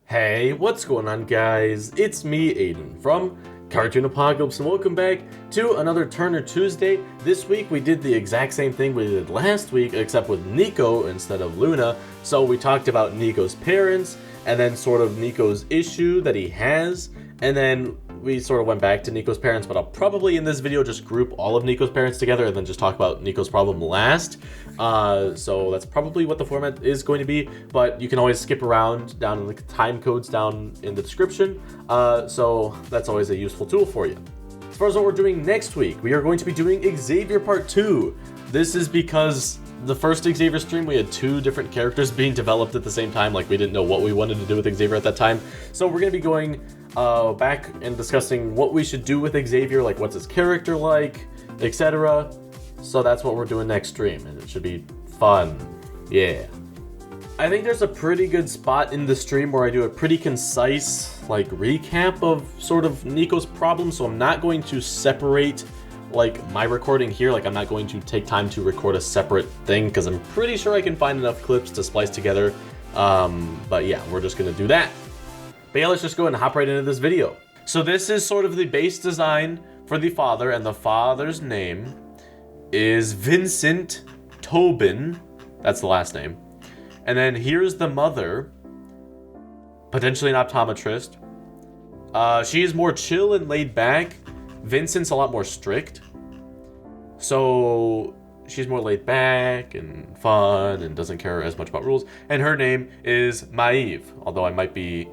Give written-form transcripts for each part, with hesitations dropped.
Hey, what's going on, guys? It's me, Aiden, from Cartoon Apocalypse, and welcome back to another Turner Tuesday. This week we did the exact same thing we did last week, except with Nico instead of Luna. So we talked about Nico's parents, and then sort of Nico's issue that he has, and then we sort of went back to Nico's parents, but I'll probably in this video just group all of Nico's parents together and then just talk about Nico's problem last. So that's probably what the format is going to be, but you can always skip around down in the time codes down in the description. So that's always a useful tool for you. As far as what we're doing next week, we are going to be doing Xavier Part 2. This is because the first Xavier stream, we had two different characters being developed at the same time. Like, we didn't know what we wanted to do with Xavier at that time. So we're going to be going back and discussing what we should do with Xavier, like what's his character like, etc. So that's what we're doing next stream, and it should be fun. Yeah. I think there's a pretty good spot in the stream where I do a pretty concise, like, recap of sort of Nico's problem, so I'm not going to separate like my recording here. Like, I'm not going to take time to record a separate thing because I'm pretty sure I can find enough clips to splice together. But yeah, we're just gonna do that. But yeah, let's just go ahead and hop right into this video. So this is sort of the base design for the father, and the father's name is Vincent Tobin. That's the last name. And then here's the mother, potentially an optometrist. She is more chill and laid back. Vincent's a lot more strict. So she's more laid back and fun and doesn't care as much about rules. And her name is Maeve, although I might be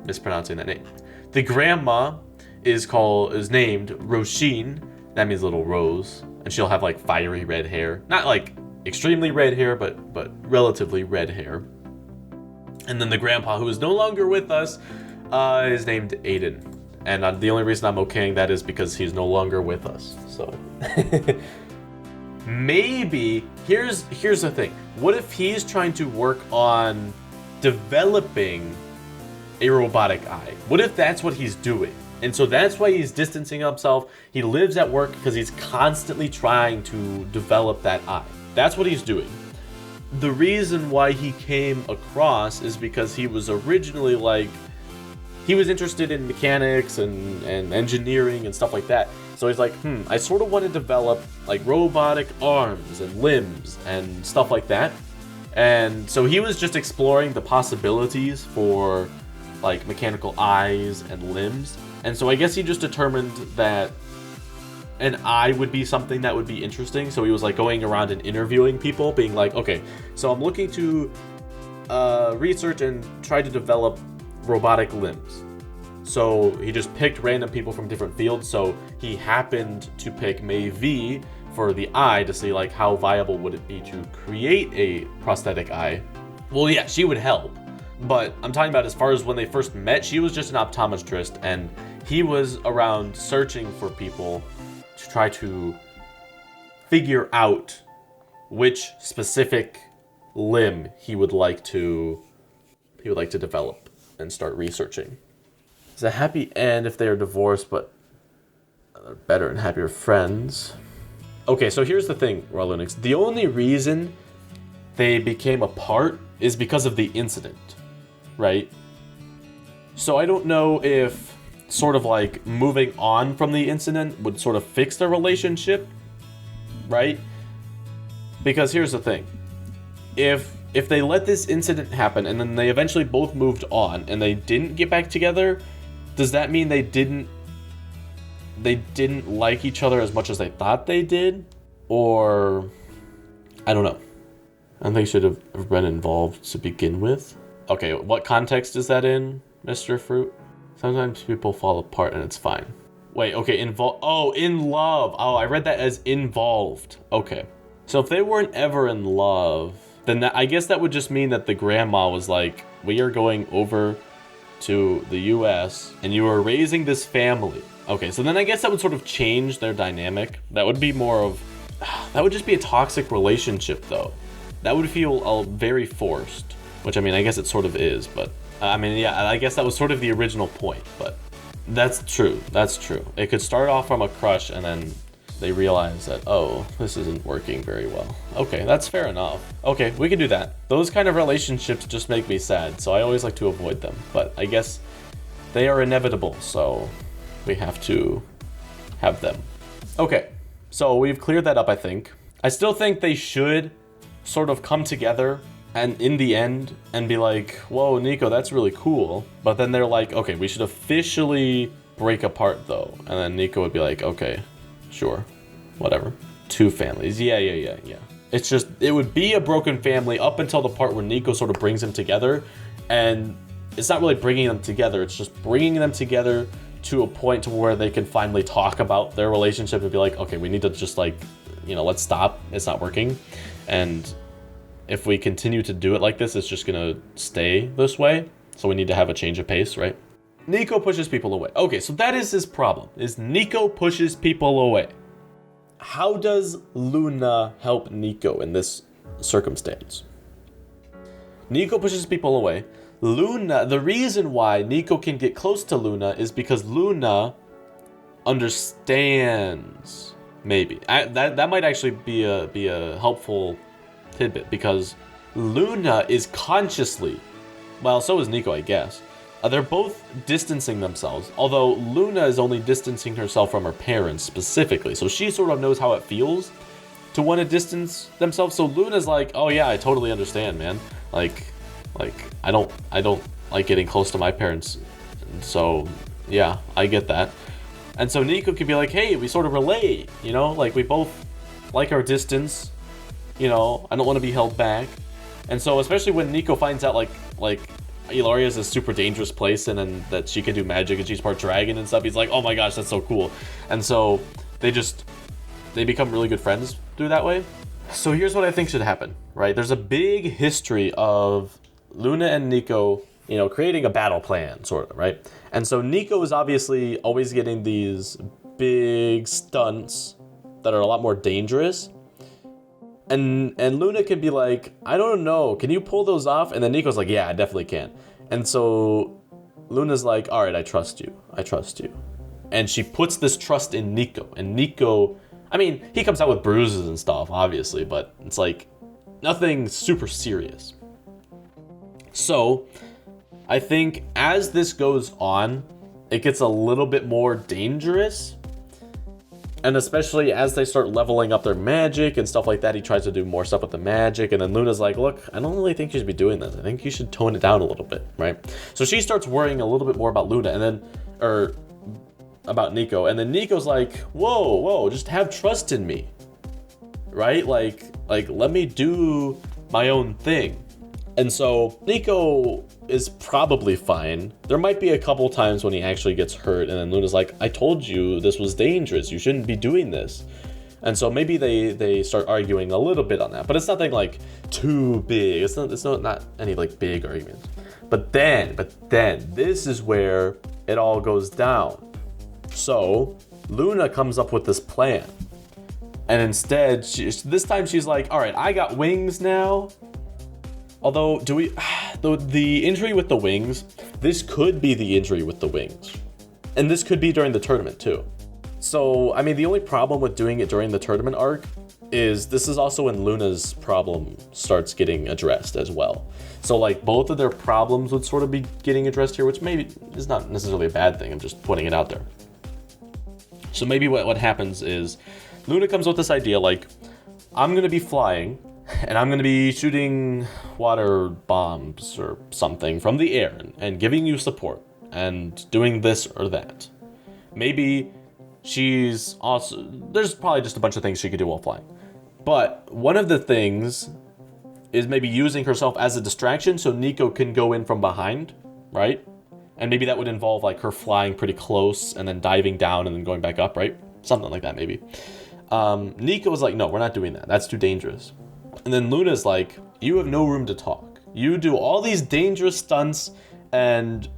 mispronouncing that name. The grandma is named Roisin. That means little rose. And she'll have like fiery red hair. Not like extremely red hair, but relatively red hair. And then the grandpa, who is no longer with us, is named Aiden. And the only reason I'm okaying that is because he's no longer with us. So maybe here's the thing. What if he's trying to work on developing a robotic eye? What if that's what he's doing? And so that's why he's distancing himself. He lives at work because he's constantly trying to develop that eye. That's what he's doing. The reason why he came across is because he was originally like, he was interested in mechanics and engineering and stuff like that. So he's like, I sort of want to develop like robotic arms and limbs and stuff like that. And so he was just exploring the possibilities for like mechanical eyes and limbs. And so I guess he just determined that an eye would be something that would be interesting. So he was like going around and interviewing people, being like, okay, so I'm looking to research and try to develop robotic limbs. So he just picked random people from different fields. So he happened to pick Maeve for the eye to see like how viable would it be to create a prosthetic eye. Well, yeah, she would help. But I'm talking about as far as when they first met, she was just an optometrist, and he was around searching for people to try to figure out which specific limb he would like to develop and start researching. It's a happy end if they are divorced, but they're better and happier friends. Okay, so here's the thing, Raw Linux. The only reason they became apart is because of the incident, right? So I don't know if sort of like moving on from the incident would sort of fix their relationship, right? Because here's the thing. If they let this incident happen and then they eventually both moved on and they didn't get back together, does that mean they didn't like each other as much as they thought they did? Or I don't know. I don't think they should have been involved to begin with. Okay, what context is that in, Mr. Fruit? Sometimes people fall apart and it's fine. Wait, okay, in love. Oh, I read that as involved. Okay. So if they weren't ever in love, then I guess that would just mean that the grandma was like, we are going over to the US and you are raising this family. Okay, so then I guess that would sort of change their dynamic. That would be more of, that would just be a toxic relationship though. That would feel very forced, which I mean, I guess it sort of is, but I mean, yeah, I guess that was sort of the original point, but that's true. That's true. It could start off from a crush and then they realize that, oh, this isn't working very well. Okay, that's fair enough. Okay, we can do that. Those kind of relationships just make me sad, so I always like to avoid them. But I guess they are inevitable, so we have to have them. Okay, so we've cleared that up, I think. I still think they should sort of come together and in the end and be like, whoa, Nico, that's really cool. But then they're like, okay, we should officially break apart though. And then Nico would be like, okay, sure, whatever. Two families, yeah. It's just, it would be a broken family up until the part where Nico sort of brings them together. And it's not really bringing them together, it's just bringing them together to a point to where they can finally talk about their relationship and be like, okay, we need to just like, let's stop, it's not working. And if we continue to do it like this, it's just gonna stay this way. So we need to have a change of pace, right? Nico pushes people away. Okay, so that is his problem, is Nico pushes people away. How does Luna help Nico in this circumstance? Nico pushes people away. Luna, the reason why Nico can get close to Luna is because Luna understands. Maybe that might actually be a helpful tidbit, because Luna is consciously, well, so is Nico, I guess. They're both distancing themselves, although Luna is only distancing herself from her parents specifically, so she sort of knows how it feels to want to distance themselves. So Luna's like, oh yeah, I totally understand, man. Like I don't like getting close to my parents, so yeah, I get that. And so Nico could be like, hey, we sort of relate, like we both like our distance, I don't want to be held back. And so especially when Nico finds out like Ilaria is a super dangerous place, and then that she can do magic and she's part dragon and stuff, he's like, oh my gosh, that's so cool. And so they become really good friends through that way. So here's what I think should happen, right? There's a big history of Luna and Nico, creating a battle plan, sort of, right? And so Nico is obviously always getting these big stunts that are a lot more dangerous. And Luna can be like, I don't know, can you pull those off? And then Nico's like, yeah, I definitely can. And so Luna's like, all right, I trust you. And she puts this trust in Nico. And Nico, I mean, he comes out with bruises and stuff, obviously, but it's like nothing super serious. So I think as this goes on, it gets a little bit more dangerous. And especially as they start leveling up their magic and stuff like that, he tries to do more stuff with the magic. And then Luna's like, look, I don't really think you should be doing this. I think you should tone it down a little bit, right? So she starts worrying a little bit more about Luna, and then, or about Nico. And then Nico's like, whoa, just have trust in me, right? Like let me do my own thing. And so Nico is probably fine. There might be a couple times when he actually gets hurt, and then Luna's like, I told you this was dangerous. You shouldn't be doing this. And so maybe they start arguing a little bit on that, but it's nothing like too big. It's not any like big arguments. But then this is where it all goes down. So Luna comes up with this plan, and instead this time she's like, all right, I got wings now. Although, the injury with the wings, this could be the injury with the wings. And this could be during the tournament too. So, I mean, the only problem with doing it during the tournament arc is this is also when Luna's problem starts getting addressed as well. So like both of their problems would sort of be getting addressed here, which maybe is not necessarily a bad thing. I'm just putting it out there. So maybe what happens is Luna comes with this idea like, I'm going to be flying, and I'm going to be shooting water bombs or something from the air and giving you support and doing this or that. Maybe she's also, there's probably just a bunch of things she could do while flying. But one of the things is maybe using herself as a distraction so Nico can go in from behind, right? And maybe that would involve like her flying pretty close and then diving down and then going back up, right? Something like that maybe. Nico was like, no, we're not doing that. That's too dangerous. And then Luna's like, you have no room to talk. You do all these dangerous stunts, and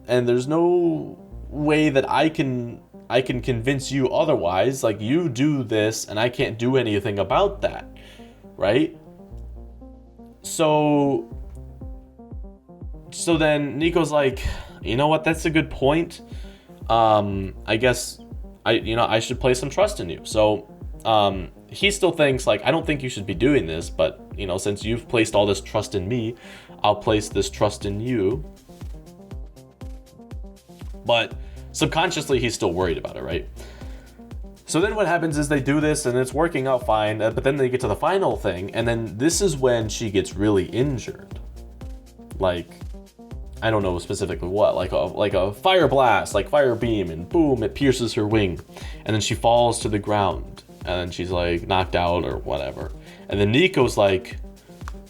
there's no way that I can convince you otherwise. Like, you do this, and I can't do anything about that, right? So then Nico's like, you know what? That's a good point. I guess I should place some trust in you. So he still thinks like, I don't think you should be doing this, but you know, since you've placed all this trust in me, I'll place this trust in you. But subconsciously, he's still worried about it, right? So then what happens is they do this and it's working out fine, but then they get to the final thing, and then this is when she gets really injured. Like, I don't know specifically what, like a fire blast, like fire beam, and boom, it pierces her wing, and then she falls to the ground, and then she's like knocked out or whatever. And then Nico's like,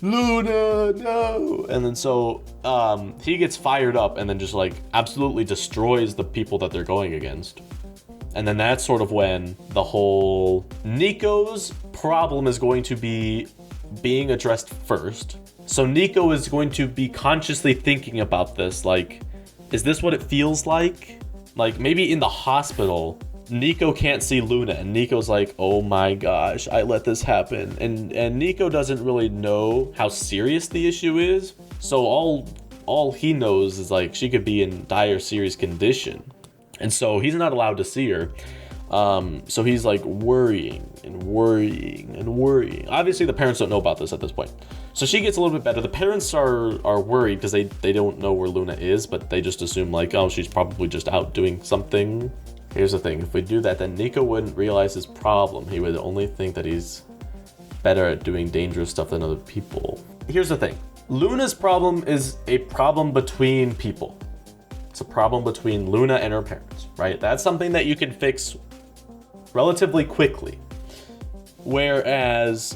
Luna, no! And then so he gets fired up and then just like absolutely destroys the people that they're going against. And then that's sort of when the whole Nico's problem is going to be being addressed first. So Nico is going to be consciously thinking about this, like, is this what it feels like? Like, maybe in the hospital, Nico can't see Luna, and Nico's like, oh my gosh, I let this happen. And Nico doesn't really know how serious the issue is. So all he knows is like, she could be in dire serious condition. And so he's not allowed to see her. So he's like worrying and worrying and worrying. Obviously the parents don't know about this at this point. So she gets a little bit better. The parents are worried because they don't know where Luna is, but they just assume like, oh, she's probably just out doing something. Here's the thing, if we do that, then Nico wouldn't realize his problem. He would only think that he's better at doing dangerous stuff than other people. Here's the thing, Luna's problem is a problem between people. It's a problem between Luna and her parents, right? That's something that you can fix relatively quickly. Whereas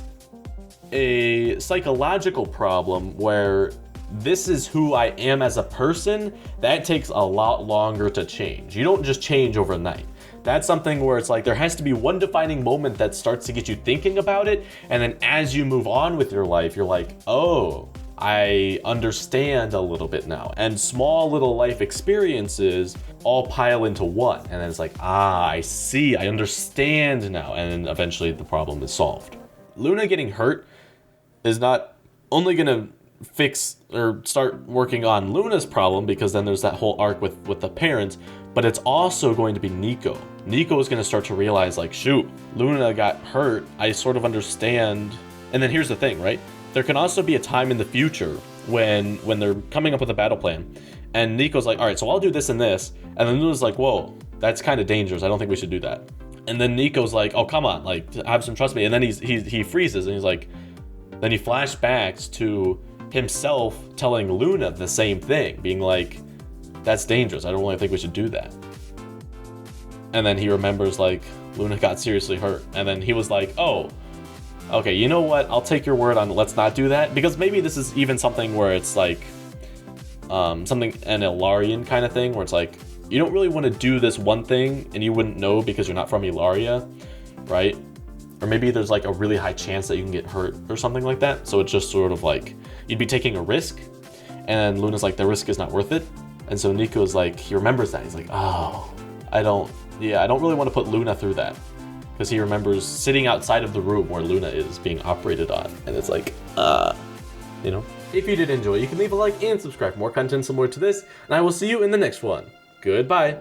a psychological problem where this is who I am as a person, that takes a lot longer to change. You don't just change overnight. That's something where it's like there has to be one defining moment that starts to get you thinking about it, and then as you move on with your life, you're like, oh, I understand a little bit now. And small little life experiences all pile into one, and then it's like, ah, I see, I understand now, and then eventually the problem is solved. Luna getting hurt is not only gonna fix or start working on Luna's problem, because then there's that whole arc with the parents, but it's also going to be Nico. Nico is going to start to realize like, shoot, Luna got hurt, I sort of understand. And then here's the thing, right? There can also be a time in the future when they're coming up with a battle plan and Nico's like, all right, so I'll do this and this, and then Luna's like, whoa, that's kind of dangerous, I don't think we should do that. And then Nico's like, oh, come on, like, have some trust me. And then he freezes and he's like, then he flashbacks to himself telling Luna the same thing, being like, that's dangerous, I don't really think we should do that. And then he remembers like Luna got seriously hurt, and then he was like, oh, okay, you know what, I'll take your word on let's not do that, because maybe this is even something where it's like something an Ilarian kind of thing, where it's like you don't really want to do this one thing and you wouldn't know because you're not from Ilaria, right? Or maybe there's like a really high chance that you can get hurt or something like that. So it's just sort of like, you'd be taking a risk, and Luna's like, the risk is not worth it. And so Nico's like, he remembers that. He's like, oh, I don't really want to put Luna through that. Because he remembers sitting outside of the room where Luna is being operated on. And it's like, you know. If you did enjoy, you can leave a like and subscribe for more content similar to this. And I will see you in the next one. Goodbye.